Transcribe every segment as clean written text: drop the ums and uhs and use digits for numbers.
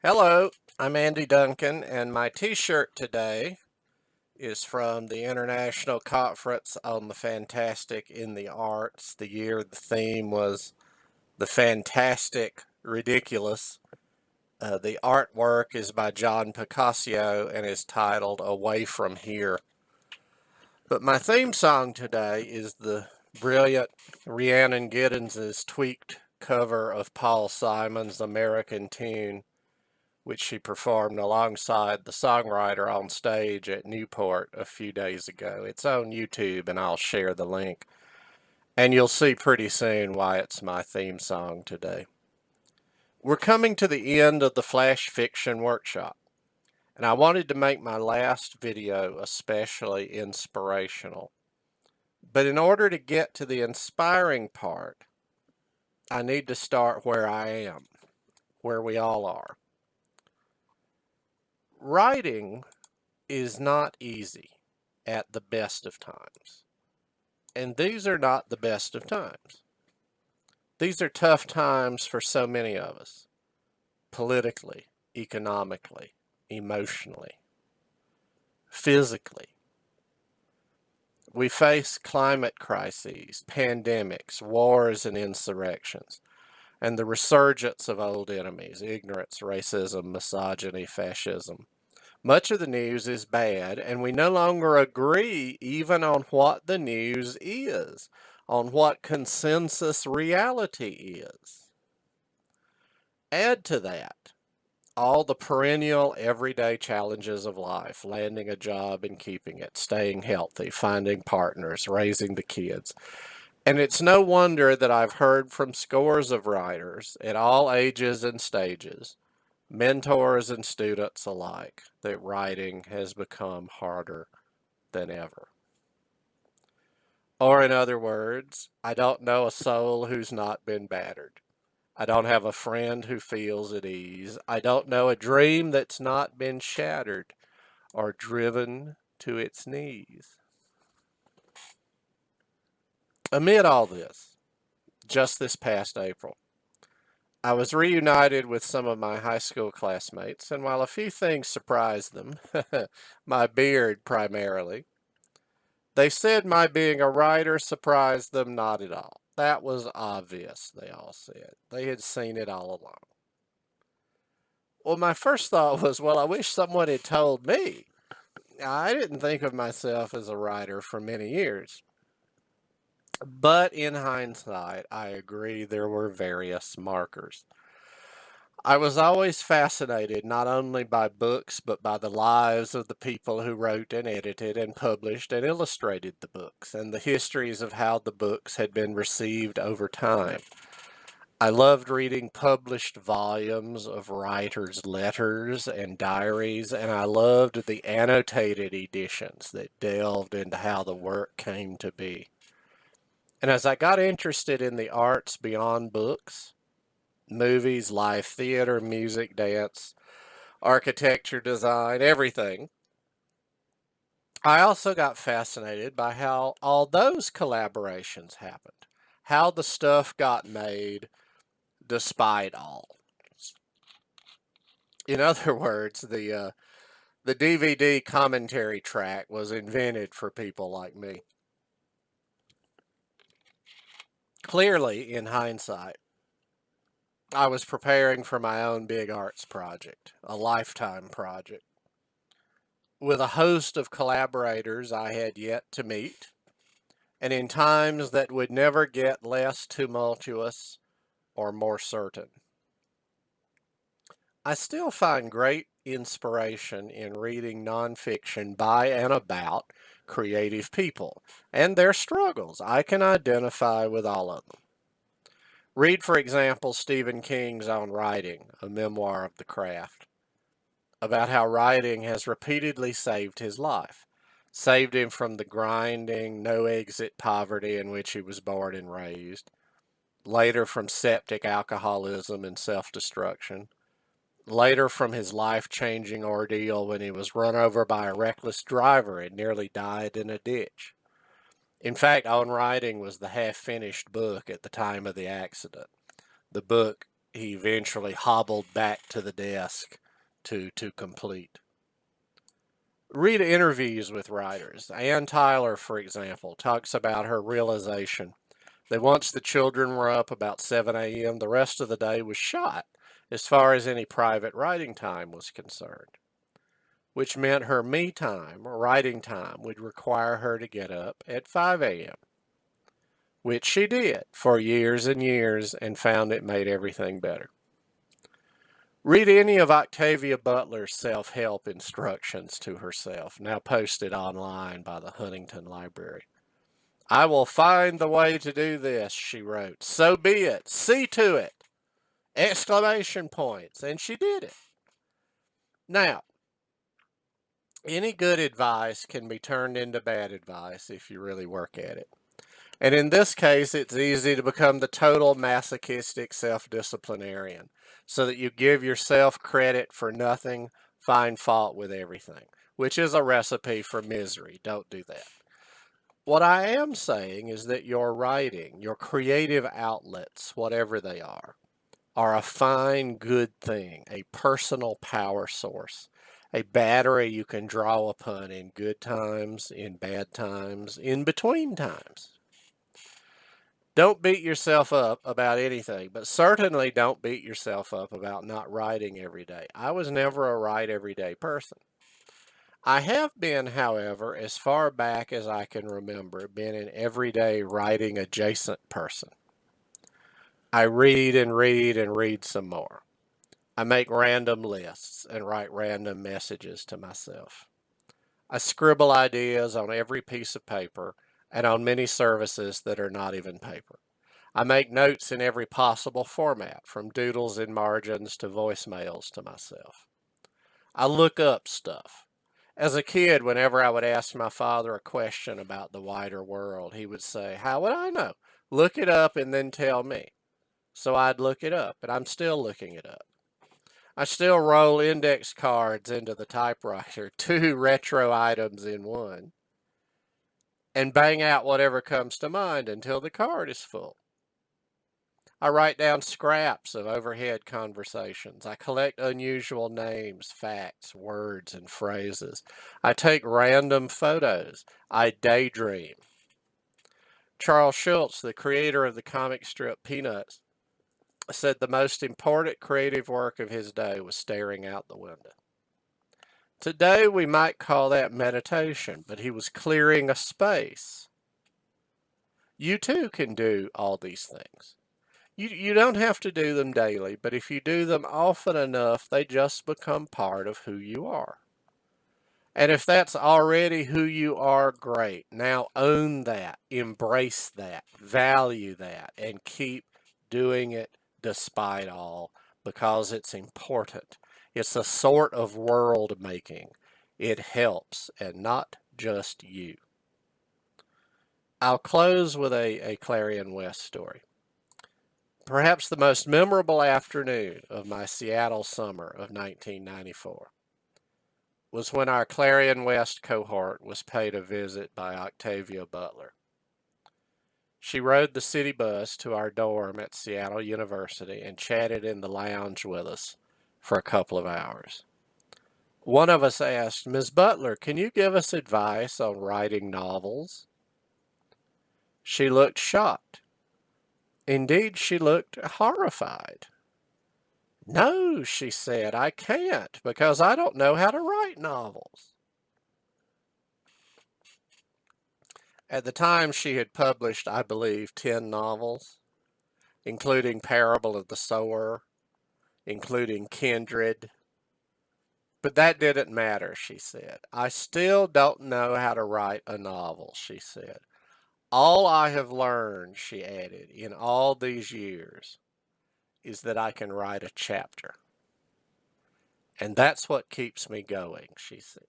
Hello, I'm Andy Duncan, and my t-shirt today is from the International Conference on the Fantastic in the Arts. The theme was the Fantastic Ridiculous. The artwork is by John Picasso and is titled Away From Here. But my theme song today is the brilliant Rhiannon Giddens' tweaked cover of Paul Simon's American Tune, which she performed alongside the songwriter on stage at Newport a few days ago. It's on YouTube, and I'll share the link. And you'll see pretty soon why it's my theme song today. We're coming to the end of the Flash Fiction Workshop, and I wanted to make my last video especially inspirational. But in order to get to the inspiring part, I need to start where I am, where we all are. Writing is not easy at the best of times. And these are not the best of times. These are tough times for so many of us, politically, economically, emotionally, physically. We face climate crises, pandemics, wars and insurrections, and the resurgence of old enemies, ignorance, racism, misogyny, fascism. Much of the news is bad, and we no longer agree even on what the news is, on what consensus reality is. Add to that all the perennial everyday challenges of life, landing a job and keeping it, staying healthy, finding partners, raising the kids. And it's no wonder that I've heard from scores of writers at all ages and stages, mentors and students alike, that writing has become harder than ever. Or in other words, I don't know a soul who's not been battered. I don't have a friend who feels at ease. I don't know a dream that's not been shattered or driven to its knees. Amid all this, just this past April, I was reunited with some of my high school classmates, and while a few things surprised them, my beard primarily, they said my being a writer surprised them not at all. That was obvious, they all said. They had seen it all along. Well, my first thought was, well, I wish someone had told me. I didn't think of myself as a writer for many years. But in hindsight, I agree there were various markers. I was always fascinated not only by books, but by the lives of the people who wrote and edited and published and illustrated the books, and the histories of how the books had been received over time. I loved reading published volumes of writers' letters and diaries, and I loved the annotated editions that delved into how the work came to be. And as I got interested in the arts beyond books, movies, live theater, music, dance, architecture, design, everything, I also got fascinated by how all those collaborations happened, how the stuff got made despite all. In other words, the DVD commentary track was invented for people like me. Clearly, in hindsight, I was preparing for my own big arts project, a lifetime project, with a host of collaborators I had yet to meet, and in times that would never get less tumultuous or more certain. I still find great inspiration in reading nonfiction by and about creative people and their struggles. I can identify with all of them. Read, for example, Stephen King's On Writing, a memoir of the craft, about how writing has repeatedly saved his life, saved him from the grinding, no-exit poverty in which he was born and raised, later from septic alcoholism and self-destruction, later from his life-changing ordeal when he was run over by a reckless driver and nearly died in a ditch. In fact, On Writing was the half-finished book at the time of the accident. The book he eventually hobbled back to the desk to complete. Read interviews with writers. Ann Tyler, for example, talks about her realization that once the children were up about 7 a.m., the rest of the day was shot as far as any private writing time was concerned, which meant her me time or writing time would require her to get up at 5 a.m., which she did for years and years and found it made everything better. Read any of Octavia Butler's self-help instructions to herself, now posted online by the Huntington Library. I will find the way to do this, she wrote. So be it. See to it! Exclamation points. And she did it. Now, any good advice can be turned into bad advice if you really work at it. And in this case, it's easy to become the total masochistic self-disciplinarian, so that you give yourself credit for nothing, find fault with everything, which is a recipe for misery. Don't do that. What I am saying is that your writing, your creative outlets, whatever they are a fine, good thing, a personal power source, a battery you can draw upon in good times, in bad times, in between times. Don't beat yourself up about anything, but certainly don't beat yourself up about not writing every day. I was never a write every day person. I have been, however, as far back as I can remember, been an everyday writing adjacent person. I read and read and read some more. I make random lists and write random messages to myself. I scribble ideas on every piece of paper and on many services that are not even paper. I make notes in every possible format, from doodles and margins to voicemails to myself. I look up stuff. As a kid, whenever I would ask my father a question about the wider world, he would say, "How would I know? Look it up and then tell me." So I'd look it up, and I'm still looking it up. I still roll index cards into the typewriter, 2 retro items in one, and bang out whatever comes to mind until the card is full. I write down scraps of overhead conversations. I collect unusual names, facts, words, and phrases. I take random photos. I daydream. Charles Schulz, the creator of the comic strip Peanuts, said the most important creative work of his day was staring out the window. Today we might call that meditation, but he was clearing a space. You too can do all these things. You don't have to do them daily, but if you do them often enough, they just become part of who you are. And if that's already who you are, great. Now own that, embrace that, value that, and keep doing it despite all, because it's important. It's a sort of world making. It helps, and not just you. I'll close with a Clarion West story. Perhaps the most memorable afternoon of my Seattle summer of 1994 was when our Clarion West cohort was paid a visit by Octavia Butler. She rode the city bus to our dorm at Seattle University and chatted in the lounge with us for a couple of hours. One of us asked, "Ms. Butler, can you give us advice on writing novels?" She looked shocked. Indeed, she looked horrified. "No," she said, "I can't, because I don't know how to write novels." At the time, she had published, I believe, 10 novels, including Parable of the Sower, including Kindred. But that didn't matter, she said. "I still don't know how to write a novel," she said. "All I have learned," she added, "in all these years is that I can write a chapter. And that's what keeps me going," she said.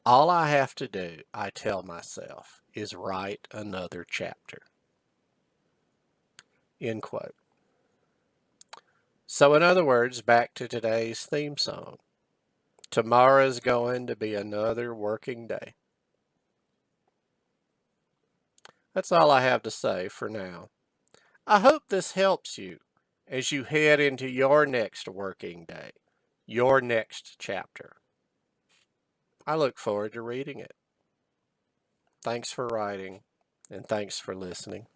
"All I have to do," I tell myself, "is write another chapter." End quote. So in other words, back to today's theme song. Tomorrow's going to be another working day. That's all I have to say for now. I hope this helps you as you head into your next working day, your next chapter. I look forward to reading it. Thanks for writing, and thanks for listening.